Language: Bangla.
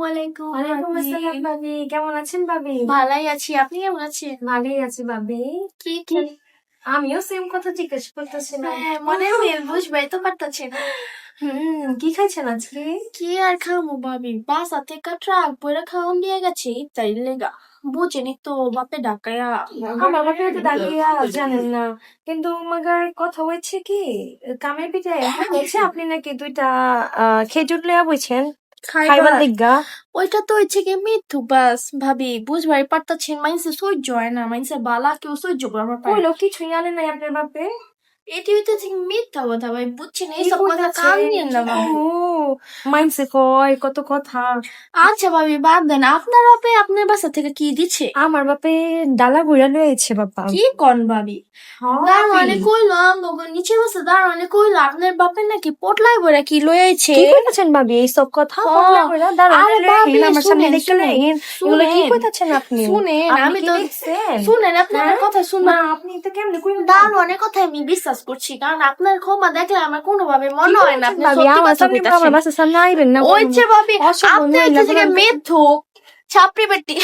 আলাইকুম ওয়ালাইকুম আসসালাম ভাবি, কেমন আছেন ভাবি? ভালাই আছি, আপনি কেমন আছেন? ভালোই আছি ভাবি। কি আমিও সেম কথা জিজ্ঞেস করতেছিলাম। হ্যাঁ, মনে হয় বুঝবাই তো পারতাছি না। কি খাইছেন আজকে? কি আর খামু ভাবি, বাসা থেকে ট্রাক ভরে খাওয়ান দিয়ে গেছে ইফতারির লেগা। বুঝেনি তো বাপে ডাকায়া। আমার বাপে তো ডাকিয়া জানেন না, কিন্তু মাগার কথা হয়েছে কি, কামের পিঠে হয়েছে আপনি নাকি দুইটা খেজুর লইয়া বইছেন খাইবার লিগা। ওইটা তো হচ্ছে কি মিথ্যু বাস ভাবি, বুঝবাই পারতাছেন, মাইন্সে সহ্য হয় না, মাইন্সে বালা কেউ সহ্য করবার পারে না। কইলো কিছুই আনে নাই আপনার বাপে। এটি হইতেছে মিথ্যা কথা ভাই, বুঝছেন, এইসব কথা কান নিয়েন না ভাবি। মাইন্সে কয় কত কথা। আচ্ছা ভাবি বাদ দেন, আপনার বাপে আপনার বাসা থেকে কি দিচ্ছে? আমার বাপে ডালা গুড়া লয়েছে বাবা। কি কন ভাবি? দারোয়ানে কইলো আমগো নিচে বসে দারোয়ানে কইলো আপনার বাপের নাকি পোটলাই বইরা কি লই আইছে। কি কইতাছেন ভাবি এইসব কথা? ও, পটলা কইরা দাঁড়ান, আরে লইয়া ভাবি, আইন, আমার সামনে শুনেন, দেখতে শুনেন, লাগেন। এগুলো কি শুনেন, কইতাছেন আপনি? শুনেন, আপনি আমি কি তো দেখছেন? শুনেন, আপনার হ্যাঁ? কথা না, শুনবেন। আপনি তো কেমনে কইলেন? দারোয়ানের কথা আমি বিশ্বাস করছি, কারণ আপনার ক্ষমা দেখলে আমার কোনোভাবে মনে হয় না আপনি ভাবি সত্যি আমার কথা সামনে আমার কইতাছেন। বাসার সামনে আইবেন না। ওইছে ভাবি, অসভ্য আপনি মহিলা হচ্ছে বলেন তো। মিথ্যুক, ছাপড়ি বেটি।